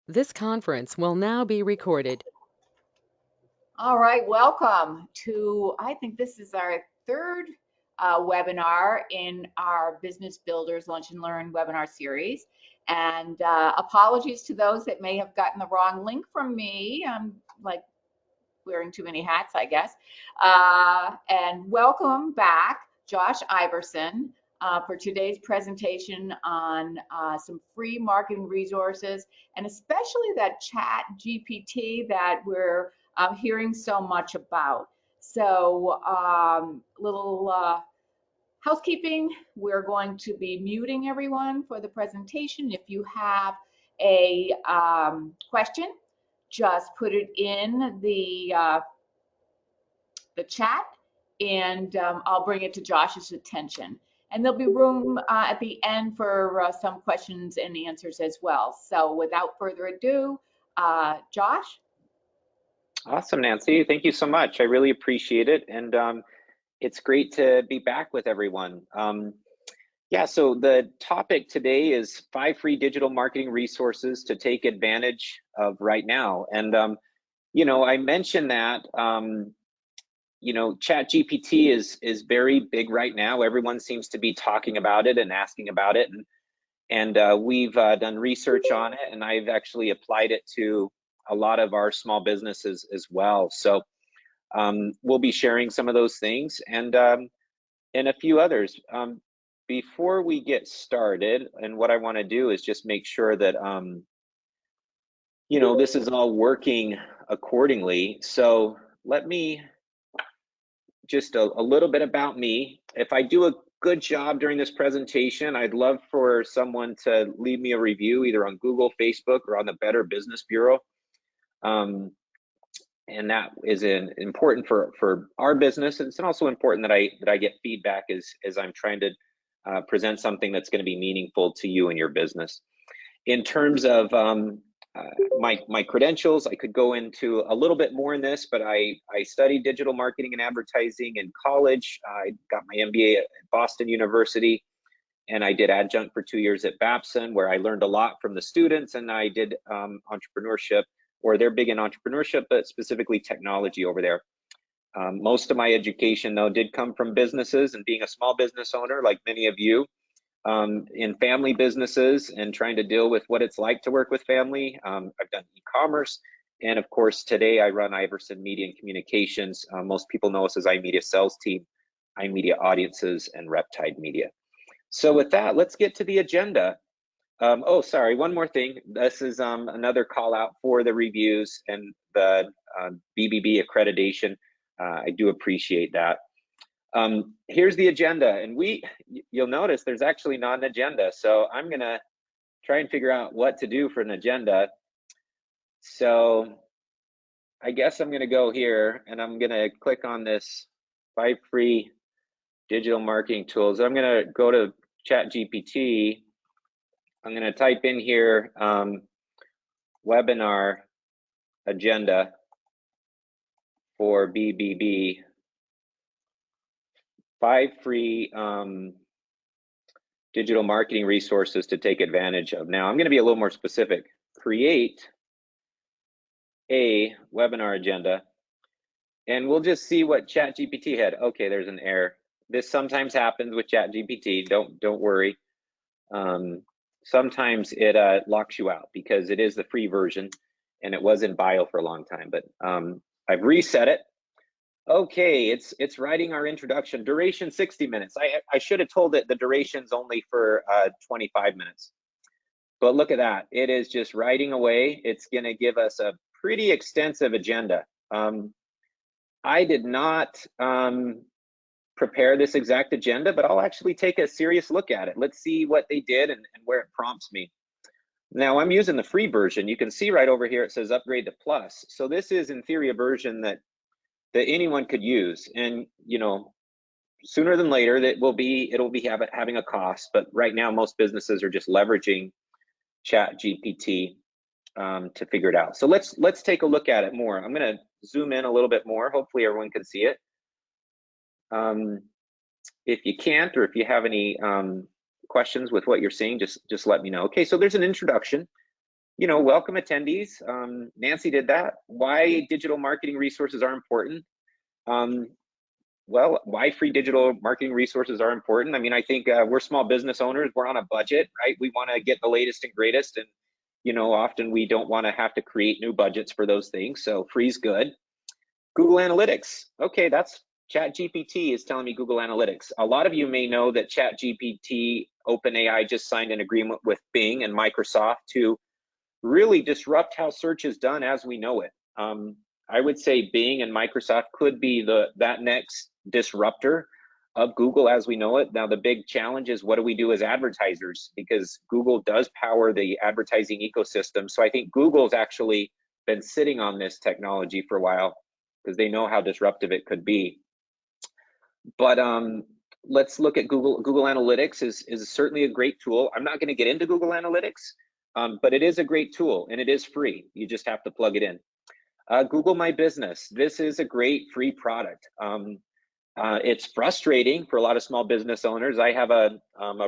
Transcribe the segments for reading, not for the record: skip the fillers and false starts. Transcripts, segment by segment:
This conference will now be recorded. All right, welcome to, I think this is our third webinar in our Business Builders Lunch and Learn webinar series. And apologies to those that may have gotten the wrong link from me. I'm like wearing too many hats, I guess. And welcome back, Josh Iverson, for today's presentation on some free marketing resources, and especially that chat GPT that we're hearing so much about. So little housekeeping, we're going to be muting everyone for the presentation. If you have a question, just put it in the chat, and I'll bring it to Josh's attention. And there'll be room at the end for some questions and answers as well. So without further ado, Josh? Awesome, Nancy. Thank you so much. I really appreciate it. And it's great to be back with everyone. Yeah, so the topic today is 5 free digital marketing resources to take advantage of right now. And, I mentioned that, Chat GPT is very big right now. Everyone seems to be talking about it and asking about it. And we've done research on it, and I've actually applied it to a lot of our small businesses as well. So we'll be sharing some of those things and a few others. Before we get started, and what I want to do is just make sure that this is all working accordingly. So let me just a little bit about me. If I do a good job during this presentation, I'd love for someone to leave me a review either on Google, Facebook, or on the Better Business Bureau. And that is important for our business. It's also important that I get feedback as I'm trying to present something that's going to be meaningful to you and your business. In terms of my credentials, I could go into a little bit more in this, but I studied digital marketing and advertising in college. I got my MBA at Boston University, and I did adjunct for 2 years at Babson, where I learned a lot from the students, and I did entrepreneurship, or they're big in entrepreneurship, but specifically technology over there. Most of my education, though, did come from businesses and being a small business owner, like many of you, in family businesses and trying to deal with what it's like to work with family. I've done e-commerce, and of course, today I run Iverson Media and Communications. Most people know us as iMedia Sales Team, iMedia Audiences, and Reptide Media. So with that, let's get to the agenda. Oh, sorry, one more thing. This is another call out for the reviews and the BBB accreditation. I do appreciate that. Here's the agenda, and you'll notice there's actually not an agenda, so I'm gonna try and figure out what to do for an agenda. So I guess I'm gonna go here, and I'm gonna click on this 5 free digital marketing tools. I'm gonna go to Chat GPT. I'm going to type in here webinar agenda for BBB, 5 free digital marketing resources to take advantage of. Now I'm going to be a little more specific. Create a webinar agenda, and we'll just see what ChatGPT had. Okay, there's an error. This sometimes happens with ChatGPT. Don't worry. Sometimes it locks you out because it is the free version and it was in bio for a long time, but I've reset it. Okay, it's writing our introduction. Duration 60 minutes. I should have told it the duration's only for 25 minutes. But look at that. It is just writing away. It's going to give us a pretty extensive agenda. I did not prepare this exact agenda, but I'll actually take a serious look at it. Let's see what they did and where it prompts me. Now I'm using the free version. You can see right over here it says upgrade to plus. So this is in theory a version that anyone could use, and sooner than later it'll be having a cost. But right now most businesses are just leveraging Chat GPT to figure it out. So let's take a look at it more. I'm going to zoom in a little bit more. Hopefully everyone can see it. If you can't, or if you have any questions with what you're seeing, just let me know. Okay, so there's an introduction. welcome attendees. Nancy did that. Why digital marketing resources are important. Well, why free digital marketing resources are important. I mean, I think we're small business owners. We're on a budget, right? We want to get the latest and greatest. And, often we don't want to have to create new budgets for those things. So free's good. Google Analytics. Okay, that's ChatGPT is telling me Google Analytics. A lot of you may know that ChatGPT, OpenAI just signed an agreement with Bing and Microsoft to really disrupt how search is done as we know it. I would say Bing and Microsoft could be that next disruptor of Google as we know it. Now, the big challenge is what do we do as advertisers? Because Google does power the advertising ecosystem. So I think Google's actually been sitting on this technology for a while because they know how disruptive it could be. But let's look at Google. Google Analytics is certainly a great tool. I'm not going to get into Google Analytics, but it is a great tool and it is free. You just have to plug it in. Google My Business. This is a great free product. It's frustrating for a lot of small business owners. I have a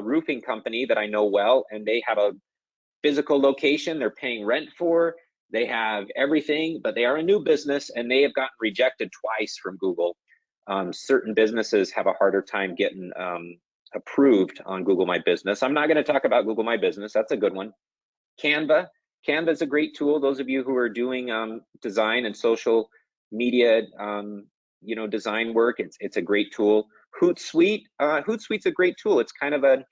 roofing company that I know well, and they have a physical location they're paying rent for. They have everything, but they are a new business and they have gotten rejected twice from Google. Certain businesses have a harder time getting approved on Google My Business. I'm not going to talk about Google My Business. That's a good one. Canva. Canva is a great tool. Those of you who are doing design and social media, design work, it's a great tool. Hootsuite. Hootsuite's a great tool. It's kind of a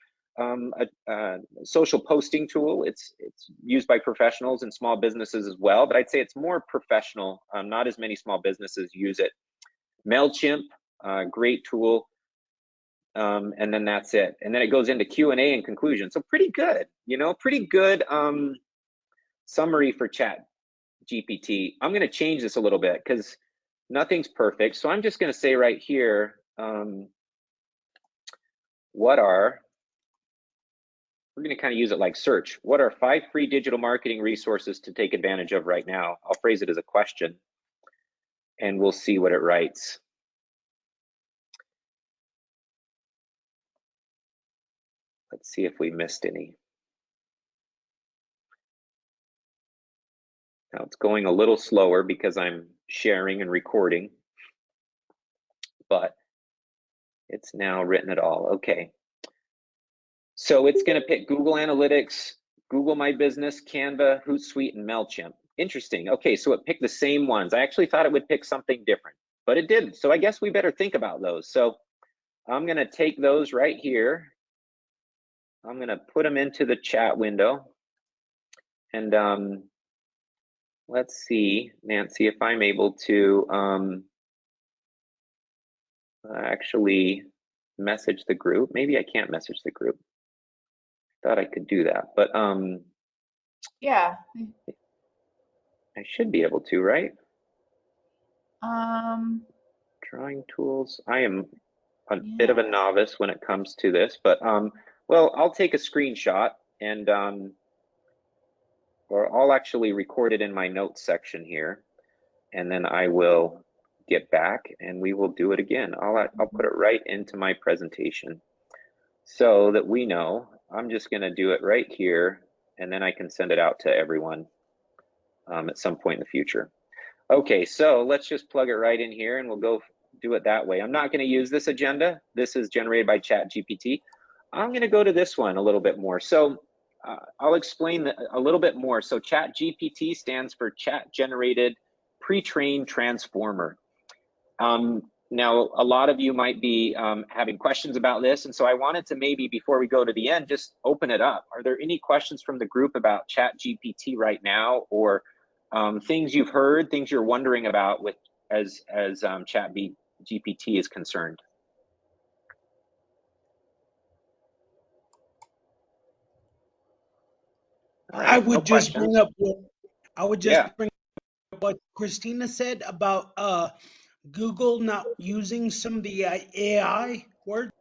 social posting tool. It's used by professionals and small businesses as well, but I'd say it's more professional. Not as many small businesses use it. MailChimp, great tool. And then that's it. And then it goes into Q&A and conclusion. So pretty good, pretty good summary for ChatGPT. I'm going to change this a little bit because nothing's perfect. So I'm just going to say right here, we're going to kind of use it like search. What are 5 free digital marketing resources to take advantage of right now? I'll phrase it as a question and we'll see what it writes. Let's see if we missed any. Now it's going a little slower because I'm sharing and recording, but it's now written it all. Okay. So it's going to pick Google Analytics, Google My Business, Canva, Hootsuite, and MailChimp. Interesting. Okay, so it picked the same ones. I actually thought it would pick something different, but it didn't. So I guess we better think about those. So I'm going to take those right here. I'm going to put them into the chat window. And let's see, Nancy, if I'm able to actually message the group. Maybe I can't message the group. Thought I could do that, but yeah, I should be able to, right? Drawing tools. I am a bit of a novice when it comes to this, but well, I'll take a screenshot and or I'll actually record it in my notes section here, and then I will get back and we will do it again. I'll put it right into my presentation so that we know. I'm just going to do it right here, and then I can send it out to everyone at some point in the future. Okay, so let's just plug it right in here and we'll go do it that way. I'm not going to use this agenda. This is generated by ChatGPT. I'm going to go to this one a little bit more. So I'll explain a little bit more. So ChatGPT stands for Chat Generated Pre-trained Transformer. Now, a lot of you might be having questions about this, and so I wanted to maybe, before we go to the end, just open it up. Are there any questions from the group about ChatGPT right now, or things you've heard, things you're wondering about with as ChatGPT is concerned? All right, I would just bring up what Christina said about Google not using some of the AI words.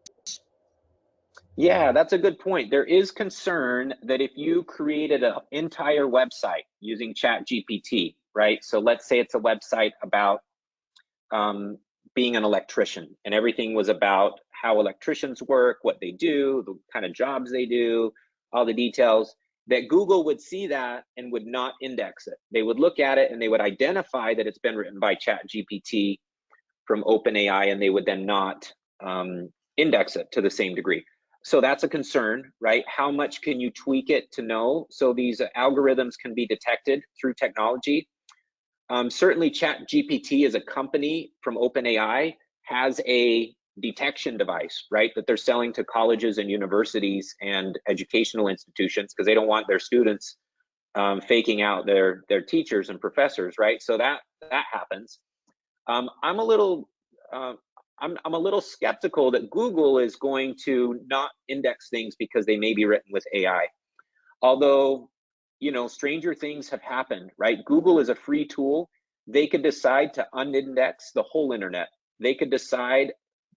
Yeah, that's a good point. There is concern that if you created an entire website using ChatGPT, right? So let's say it's a website about being an electrician, and everything was about how electricians work, what they do, the kind of jobs they do, all the details. that Google would see that and would not index it. They would look at it and they would identify that it's been written by ChatGPT from OpenAI, and they would then not index it to the same degree. So that's a concern, right? How much can you tweak it to know? So these algorithms can be detected through technology. Certainly ChatGPT as a company from OpenAI has a detection device, right, that they're selling to colleges and universities and educational institutions because they don't want their students faking out their teachers and professors, right? So that happens. I'm a little I'm a little skeptical that Google is going to not index things because they may be written with AI. Although, you know, stranger things have happened, right? Google is a free tool. They could decide to unindex the whole internet. They could decide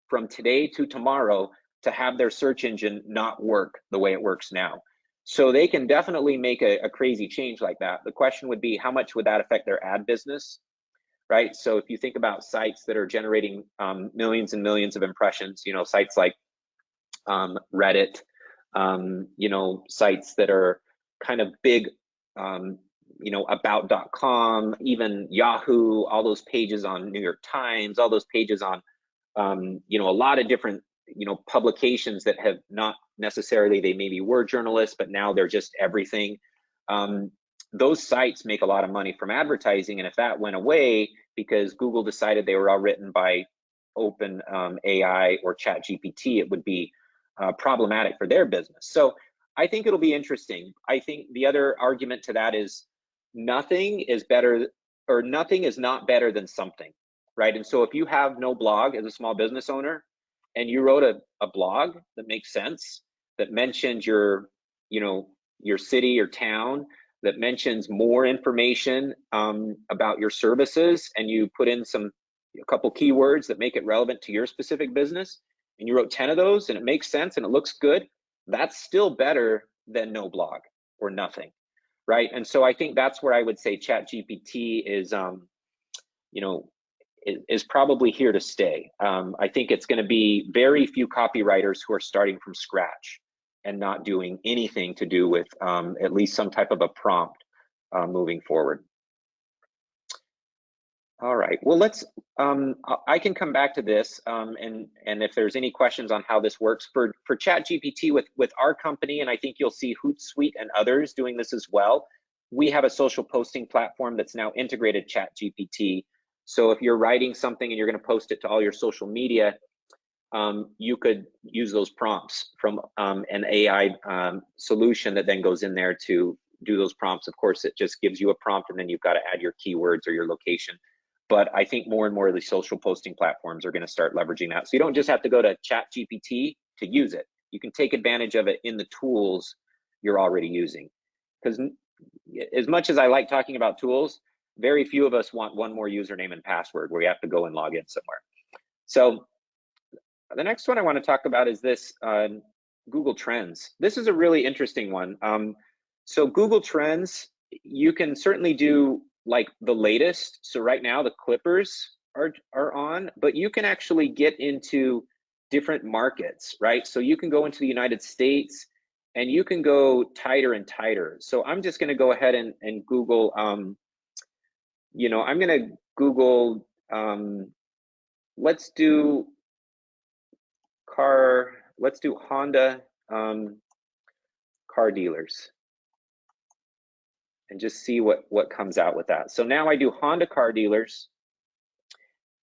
from today to tomorrow to have their search engine not work the way it works now. So they can definitely make a crazy change like that. The question would be, how much would that affect their ad business, right? So if you think about sites that are generating millions and millions of impressions, you know, sites like Reddit, you know, sites that are kind of big, you know, about.com, even Yahoo, all those pages on New York Times, all those pages on, you know, a lot of different, you know, publications that have not necessarily, they maybe were journalists, but now they're just everything. Those sites make a lot of money from advertising. And if that went away because Google decided they were all written by Open AI or ChatGPT, it would be problematic for their business. So I think it'll be interesting. I think the other argument to that is nothing is better, or nothing is not better than something, right? And so if you have no blog as a small business owner and you wrote a blog that makes sense, that mentions your, you know, your city or town, that mentions more information about your services, and you put in a couple keywords that make it relevant to your specific business, and you wrote 10 of those and it makes sense and it looks good, that's still better than no blog or nothing, right? And so I think that's where I would say ChatGPT is, you know, is probably here to stay. I think it's going to be very few copywriters who are starting from scratch and not doing anything to do with at least some type of a prompt moving forward. All right, well, let's, I can come back to this, and if there's any questions on how this works for ChatGPT with our company, and I think you'll see Hootsuite and others doing this as well. We have a social posting platform that's now integrated ChatGPT. So if you're writing something and you're going to post it to all your social media, you could use those prompts from an AI solution that then goes in there to do those prompts. Of course, it just gives you a prompt and then you've got to add your keywords or your location. But I think more and more of the social posting platforms are going to start leveraging that. So you don't just have to go to ChatGPT to use it. You can take advantage of it in the tools you're already using. Because as much as I like talking about tools, very few of us want one more username and password where you have to go and log in somewhere. So the next one I want to talk about is this Google Trends. This is a really interesting one. So Google Trends, you can certainly do like the latest. So right now the Clippers are on, but you can actually get into different markets, right? So you can go into the United States and you can go tighter and tighter. So I'm just going to go ahead and Google, you know, I'm going to Google, let's do Honda car dealers and just see what comes out with that. So now I do Honda car dealers,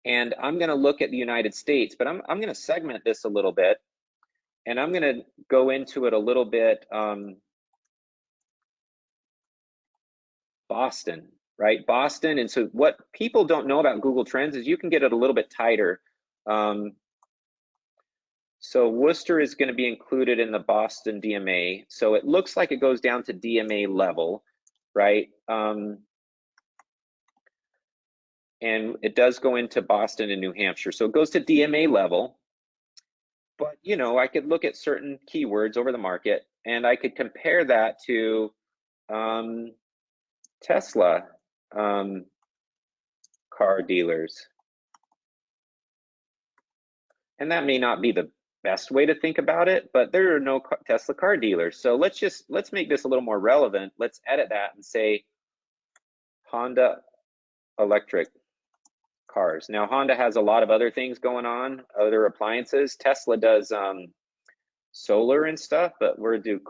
and I'm going to look at the United States, but I'm going to segment this a little bit, and I'm going to go into it a little bit. Boston, right? Boston. And so what people don't know about Google Trends is you can get it a little bit tighter. So Worcester is going to be included in the Boston DMA. So it looks like it goes down to DMA level, right? And it does go into Boston and New Hampshire. So it goes to DMA level. But, you know, I could look at certain keywords over the market and I could compare that to Tesla car dealers. And that may not be the best way to think about it, but there are no Tesla car dealers. So let's make this a little more relevant. Let's edit that and say Honda electric cars. Now, Honda has a lot of other things going on, other appliances. Tesla does solar and stuff, but we're do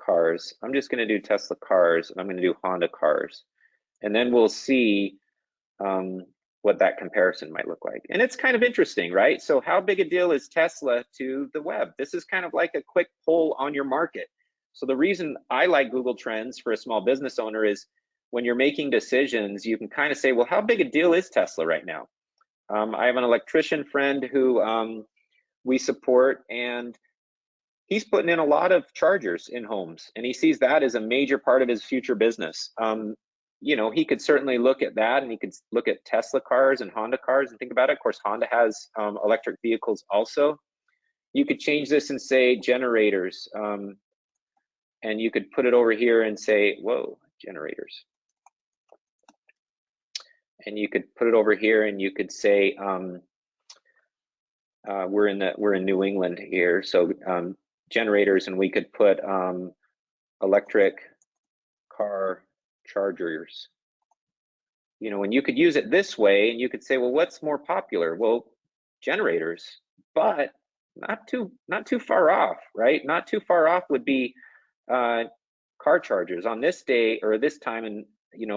cars. I'm just going to do Tesla cars, and I'm going to do Honda cars, and then we'll see what that comparison might look like. And it's kind of interesting, right? So how big a deal is Tesla to the web? This is kind of like a quick poll on your market. So the reason I like Google Trends for a small business owner is when you're making decisions, you can kind of say, well, how big a deal is Tesla right now? I have an electrician friend who we support, and he's putting in a lot of chargers in homes, and he sees that as a major part of his future business. You know, he could certainly look at that, and he could look at Tesla cars and Honda cars and think about it. Of course, Honda has electric vehicles also. You could change this and say generators, and you could put it over here and say, whoa, generators. And you could put it over here, and you could say, we're in New England here, so generators, and we could put electric car chargers. You know, and you could use it this way, and you could say, well, what's more popular? Well, generators, but not too far off, right? Not too far off would be car chargers on this day or this time in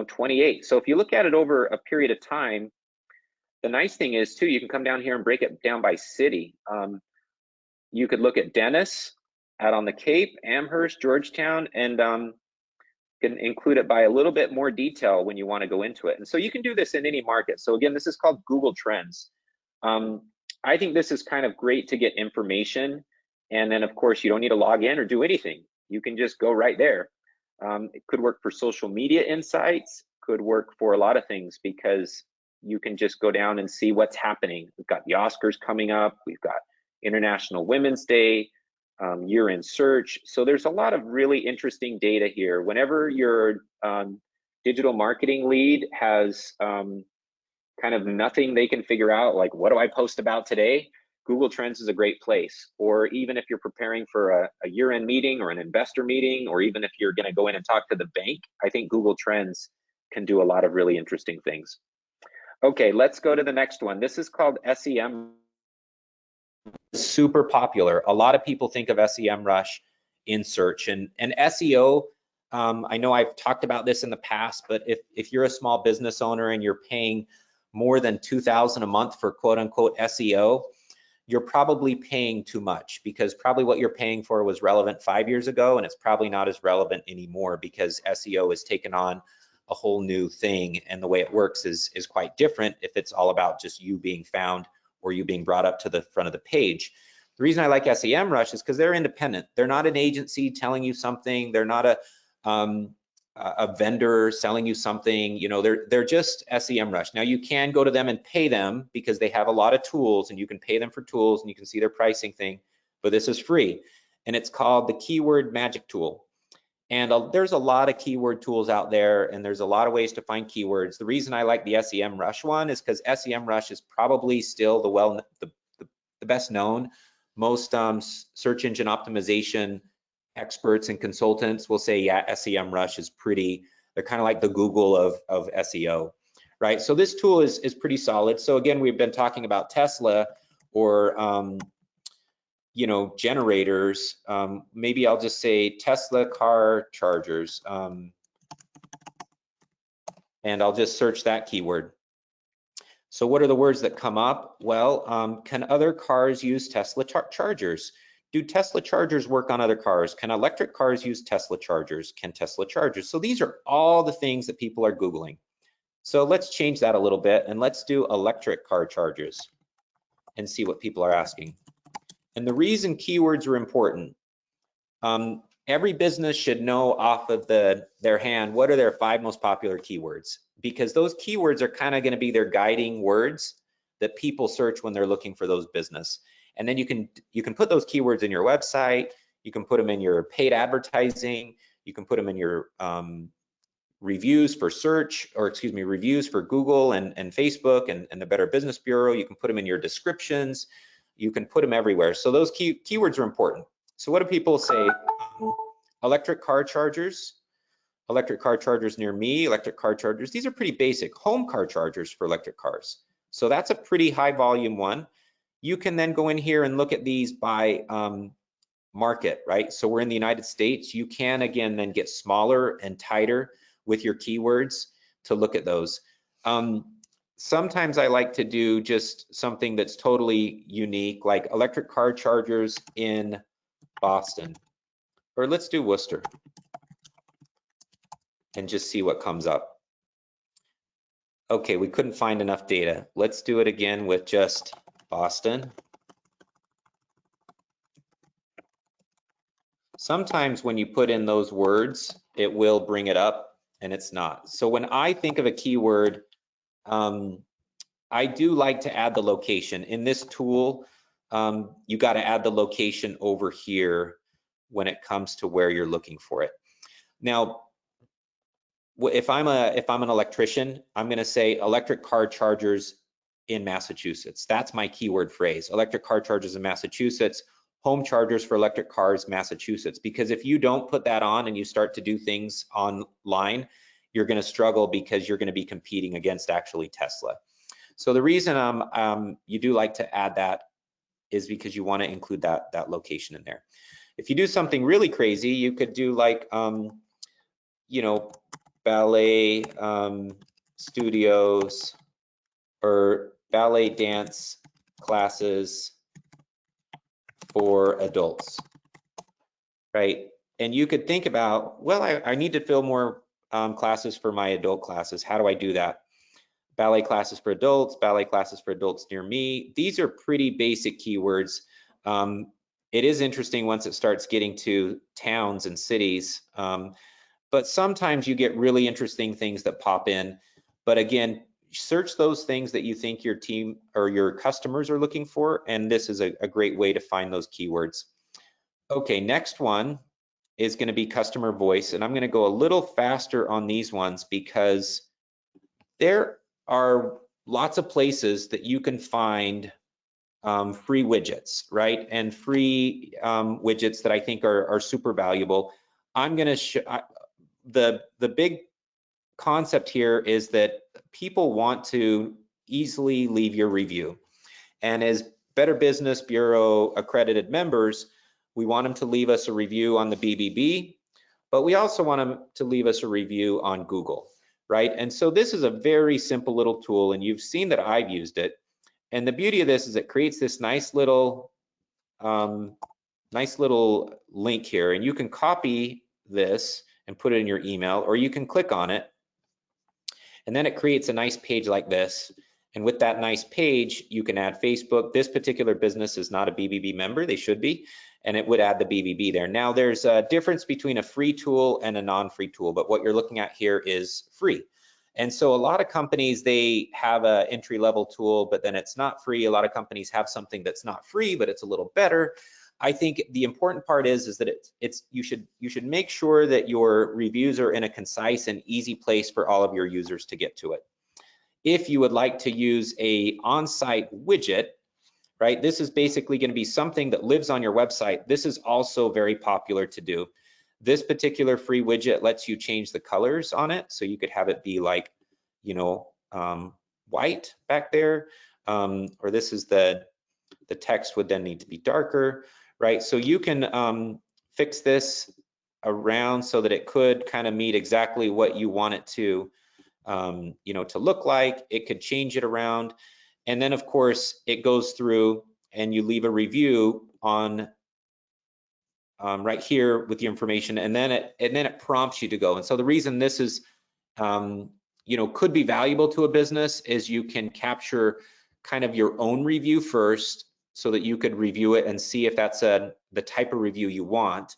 28. So if you look at it over a period of time, the nice thing is too, you can come down here and break it down by city. You could look at Dennis out on the Cape, Amherst, Georgetown, and can include it by a little bit more detail when you want to go into it. And so you can do this in any market. So again, this is called Google Trends. I think this is kind of great to get information. And then of course, you don't need to log in or do anything. You can just go right there. It could work for social media insights, could work for a lot of things, because you can just go down and see what's happening. We've got the Oscars coming up. We've got International Women's Day, year-end search. So there's a lot of really interesting data here. Whenever your digital marketing lead has kind of nothing they can figure out, like what do I post about today? Google Trends is a great place. Or even if you're preparing for a year-end meeting or an investor meeting, or even if you're going to go in and talk to the bank, I think Google Trends can do a lot of really interesting things. Okay, let's go to the next one. This is called SEM. Super popular. A lot of people think of SEMrush in search, and SEO. I know I've talked about this in the past, but if you're a small business owner and you're paying more than $2,000 a month for quote unquote SEO, you're probably paying too much, because probably what you're paying for was relevant 5 years ago, and it's probably not as relevant anymore because SEO has taken on a whole new thing, and the way it works is quite different if it's all about just you being found or you being brought up to the front of the page. The reason I like SEMrush is because they're independent. They're not an agency telling you something. They're not a vendor selling you something. You know, they're just SEMrush. Now you can go to them and pay them because they have a lot of tools, and you can pay them for tools and you can see their pricing thing, but this is free, and it's called the Keyword Magic Tool. And there's a lot of keyword tools out there, and there's a lot of ways to find keywords. The reason I like the SEMrush one is because SEMrush is probably still the best known. Most search engine optimization experts and consultants will say, yeah, SEMrush is they're kind of like the Google of SEO, right? So this tool is pretty solid. So again, we've been talking about Tesla or generators. Maybe I'll just say Tesla car chargers, and I'll just search that keyword. So what are the words that come up? Well, can other cars use Tesla chargers? Do Tesla chargers work on other cars? Can electric cars use Tesla chargers? Can Tesla chargers? So these are all the things that people are Googling. So let's change that a little bit, and let's do electric car chargers and see what people are asking. And the reason keywords are important, every business should know off of their hand what are their 5 most popular keywords, because those keywords are kind of going to be their guiding words that people search when they're looking for those business. And then you can put those keywords in your website, you can put them in your paid advertising, you can put them in your reviews for search, or excuse me, reviews for Google and Facebook and the Better Business Bureau. You can put them in your descriptions. You can put them everywhere. So those keywords are important. So what do people say? Electric car chargers near me, electric car chargers. These are pretty basic. Home car chargers for electric cars. So that's a pretty high volume one. You can then go in here and look at these by market, right? So we're in the United States. You can, again, then get smaller and tighter with your keywords to look at those. Sometimes I like to do just something that's totally unique, like electric car chargers in Boston, or let's do Worcester and just see what comes up. Okay, we couldn't find enough data. Let's do it again with just Boston. Sometimes when you put in those words, it will bring it up, and it's not. So when I think of a keyword, I do like to add the location. In this tool, you got to add the location over here when it comes to where you're looking for it. Now, if I'm an electrician, I'm going to say electric car chargers in Massachusetts. That's my keyword phrase. Electric car chargers in Massachusetts, home chargers for electric cars, Massachusetts. Because if you don't put that on and you start to do things online, you're going to struggle because you're going to be competing against actually Tesla. So the reason you do like to add that is because you want to include that location in there. If you do something really crazy, you could do like, you know, ballet studios or ballet dance classes for adults, right? And you could think about, well, I need to fill more classes for my adult classes. How do I do that? Ballet classes for adults near me. These are pretty basic keywords. It is interesting once it starts getting to towns and cities, but sometimes you get really interesting things that pop in. But again, search those things that you think your team or your customers are looking for, and this is a great way to find those keywords. Okay, next one is going to be customer voice, and I'm going to go a little faster on these ones because there are lots of places that you can find free widgets, right? And free widgets that I think are super valuable. I'm going to show the big concept here is that people want to easily leave your review. And as Better Business Bureau accredited members, we want them to leave us a review on the BBB, but we also want them to leave us a review on Google, right? And so this is a very simple little tool, and you've seen that I've used it. And the beauty of this is it creates this nice little link here, and you can copy this and put it in your email, or you can click on it, and then it creates a nice page like this. And with that nice page, you can add Facebook. This particular business is not a BBB member, they should be, and it would add the BBB there. Now there's a difference between a free tool and a non-free tool, but what you're looking at here is free. And so a lot of companies, they have an entry-level tool, but then it's not free. A lot of companies have something that's not free, but it's a little better. I think the important part is that you should make sure that your reviews are in a concise and easy place for all of your users to get to it. If you would like to use a on-site widget, right, this is basically going to be something that lives on your website. This is also very popular to do. This particular free widget lets you change the colors on it, so you could have it be like, you know, white back there, or this is the text would then need to be darker, right? So you can fix this around so that it could kind of meet exactly what you want it to, you know, to look like. It could change it around, and then of course it goes through and you leave a review on right here with the information, and then it prompts you to go. And so the reason this is, you know, could be valuable to a business is you can capture kind of your own review first, so that you could review it and see if that's the type of review you want.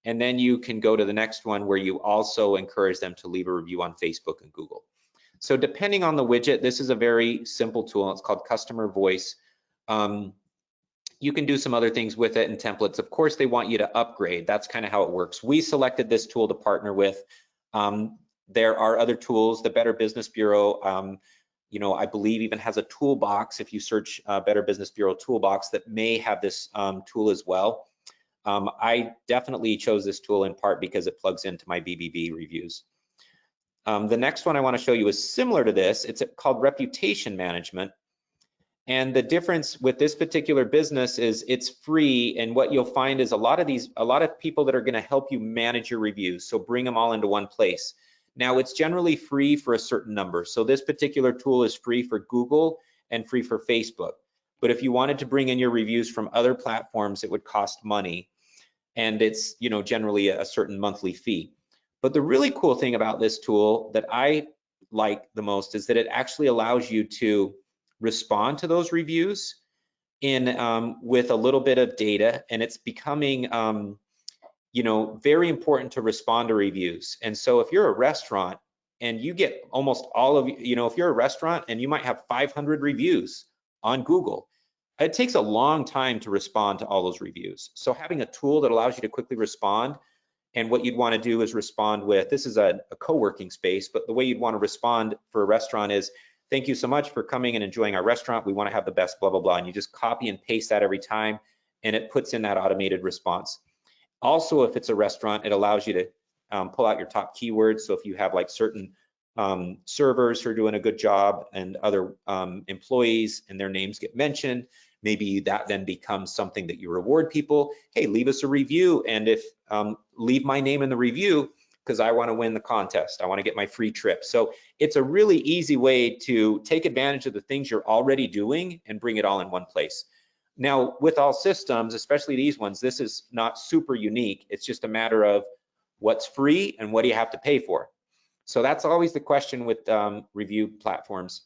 And then you can go to the next one where you also encourage them to leave a review on Facebook and Google. So depending on the widget, this is a very simple tool. It's called Customer Voice. You can do some other things with it and templates. Of course, they want you to upgrade. That's kind of how it works. We selected this tool to partner with. There are other tools. The Better Business Bureau, I believe even has a toolbox. If you search Better Business Bureau toolbox, that may have this tool as well. I definitely chose this tool in part because it plugs into my BBB reviews. The next one I want to show you is similar to this. It's called reputation management. And the difference with this particular business is it's free, and what you'll find is a lot of people that are going to help you manage your reviews. So bring them all into one place. Now it's generally free for a certain number. So this particular tool is free for Google and free for Facebook. But if you wanted to bring in your reviews from other platforms, it would cost money, and it's generally a certain monthly fee. But the really cool thing about this tool that I like the most is that it actually allows you to respond to those reviews in with a little bit of data, and it's becoming very important to respond to reviews. And so if you're a restaurant and you get almost all of if you're a restaurant and you might have 500 reviews on Google, it takes a long time to respond to all those reviews. So having a tool that allows you to quickly respond, and what you'd want to do is respond with, this is a co-working space, but the way you'd want to respond for a restaurant is, thank you so much for coming and enjoying our restaurant. We want to have the best blah, blah, blah. And you just copy and paste that every time, and it puts in that automated response. Also, if it's a restaurant, it allows you to pull out your top keywords. So if you have like certain servers who are doing a good job and other employees and their names get mentioned, maybe that then becomes something that you reward people. Hey, leave us a review, and if leave my name in the review because I want to win the contest. I want to get my free trip. So it's a really easy way to take advantage of the things you're already doing and bring it all in one place. Now, with all systems, especially these ones, this is not super unique. It's just a matter of what's free and what do you have to pay for. So that's always the question with review platforms.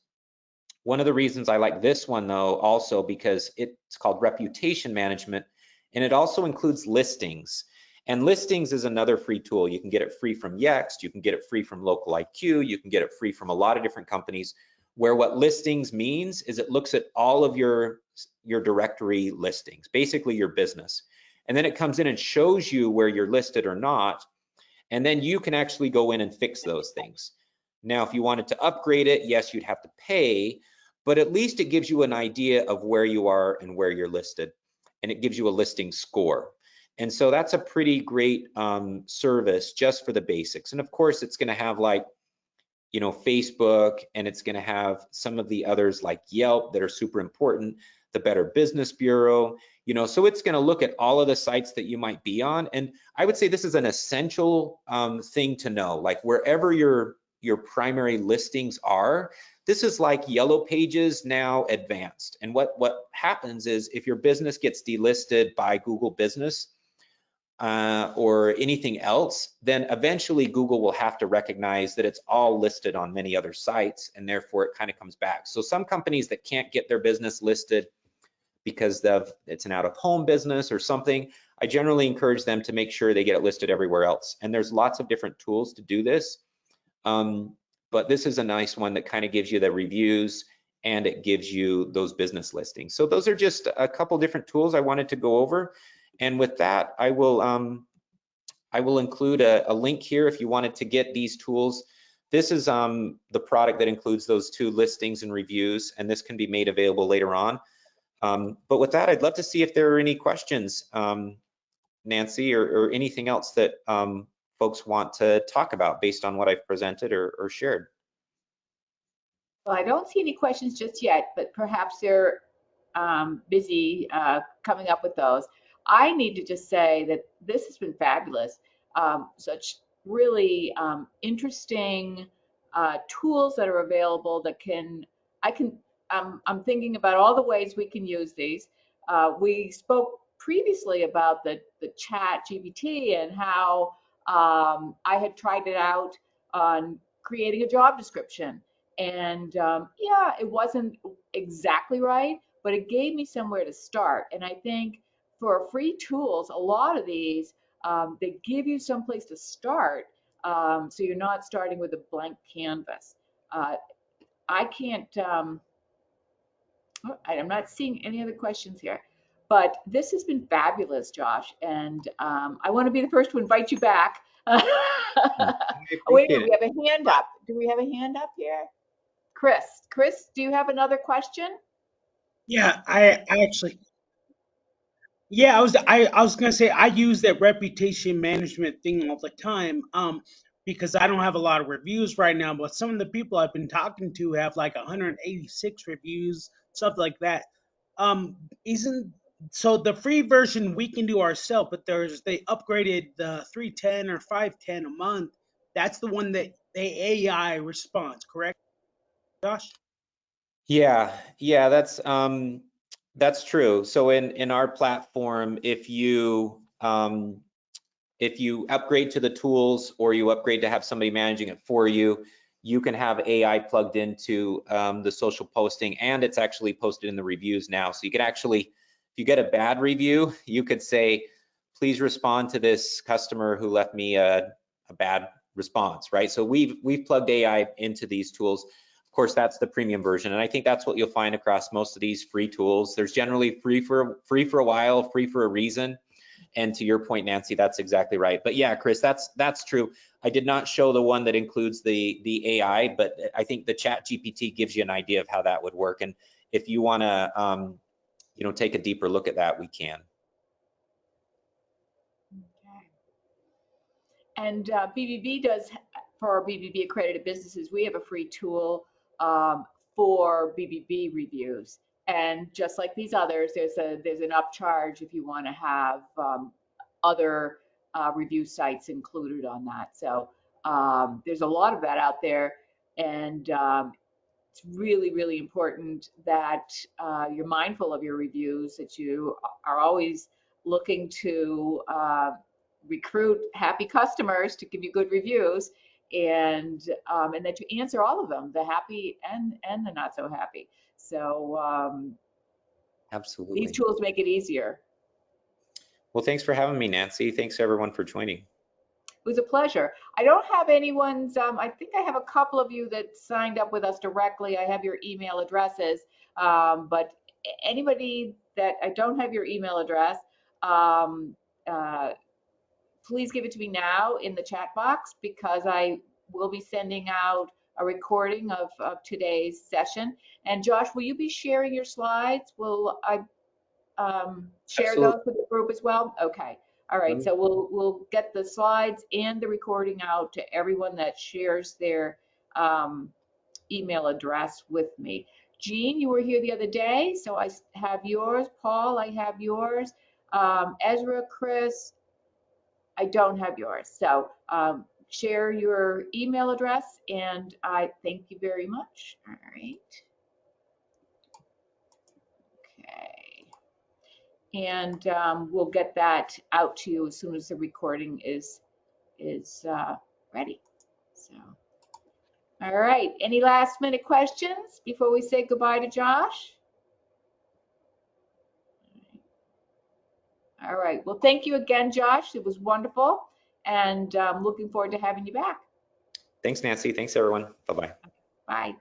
One of the reasons I like this one though, also because it's called reputation management, and it also includes listings. And listings is another free tool. You can get it free from Yext, you can get it free from Local IQ, you can get it free from a lot of different companies, where what listings means is it looks at all of your directory listings, basically your business. And then it comes in and shows you where you're listed or not, and then you can actually go in and fix those things. Now, if you wanted to upgrade it, yes, you'd have to pay, but at least it gives you an idea of where you are and where you're listed, and it gives you a listing score. And so that's a pretty great service just for the basics. And of course, it's going to have like, Facebook, and it's going to have some of the others like Yelp that are super important, the Better Business Bureau, so it's going to look at all of the sites that you might be on. And I would say this is an essential thing to know, like wherever your primary listings are, this is like Yellow Pages now advanced. And what happens is if your business gets delisted by Google Business, or anything else, then eventually Google will have to recognize that it's all listed on many other sites, and therefore it kind of comes back. So some companies that can't get their business listed because it's an out-of-home business or something, I generally encourage them to make sure they get it listed everywhere else. And there's lots of different tools to do this, but this is a nice one that kind of gives you the reviews and it gives you those business listings. So those are just a couple different tools I wanted to go over. And with that, I will include a link here if you wanted to get these tools. This is the product that includes those two listings and reviews, and this can be made available later on. But with that, I'd love to see if there are any questions, Nancy, or anything else that folks want to talk about based on what I've presented or shared. Well, I don't see any questions just yet, but perhaps they're busy coming up with those. I need to just say that this has been fabulous. Such really interesting tools that are available that I'm thinking about all the ways we can use these. We spoke previously about the chat GPT and how I had tried it out on creating a job description. And yeah, it wasn't exactly right, but it gave me somewhere to start. And I think for free tools, a lot of these, they give you some place to start, so you're not starting with a blank canvas. I can't, I'm not seeing any other questions here, but this has been fabulous, Josh. And I want to be the first to invite you back. Oh, wait a minute, we have a hand up. Do we have a hand up here? Chris. Chris, do you have another question? Yeah, I actually, yeah, I was gonna say I use that reputation management thing all the time. Because I don't have a lot of reviews right now, but some of the people I've been talking to have like 186 reviews, stuff like that. Isn't so the free version we can do ourselves, but they upgraded the 310 or 510 a month. That's the one that the AI responds, correct, Josh? Yeah, that's true. So in our platform, if you upgrade to the tools or you upgrade to have somebody managing it for you, you can have AI plugged into the social posting, and it's actually posted in the reviews now. So you could actually, if you get a bad review, you could say, please respond to this customer who left me a bad response, right? So we've plugged AI into these tools. Of course, that's the premium version, and I think that's what you'll find across most of these free tools. There's generally free for a while, free for a reason. And to your point, Nancy, that's exactly right. But yeah, Chris, that's true. I did not show the one that includes the AI, but I think the Chat GPT gives you an idea of how that would work. And if you want to, take a deeper look at that, we can. Okay. And BBB does, for our BBB accredited businesses, we have a free tool for BBB reviews. And just like these others, there's an upcharge if you want to have other review sites included on that. So there's a lot of that out there, and it's really, really important that you're mindful of your reviews, that you are always looking to recruit happy customers to give you good reviews, and that you answer all of them, the happy and the not so happy. So these Absolutely. tools make it easier. Well, thanks for having me, Nancy. Thanks everyone for joining. It was a pleasure. I don't have anyone's, I think I have a couple of you that signed up with us directly. I have your email addresses, but anybody that I don't have your email address, um, uh, please give it to me now in the chat box, because I will be sending out a recording of today's session. And Josh, will you be sharing your slides? Will I share those Absolutely. with the group as well? Okay. All right. So we'll get the slides and the recording out to everyone that shares their email address with me. Jean, you were here the other day, so I have yours. Paul, I have yours. Ezra, Chris, I don't have yours. So share your email address, and I thank you very much. All right. Okay. And we'll get that out to you as soon as the recording is ready. So, all right. Any last minute questions before we say goodbye to Josh? All right. Well, thank you again, Josh. It was wonderful, and looking forward to having you back. Thanks, Nancy. Thanks, everyone. Bye-bye. Bye.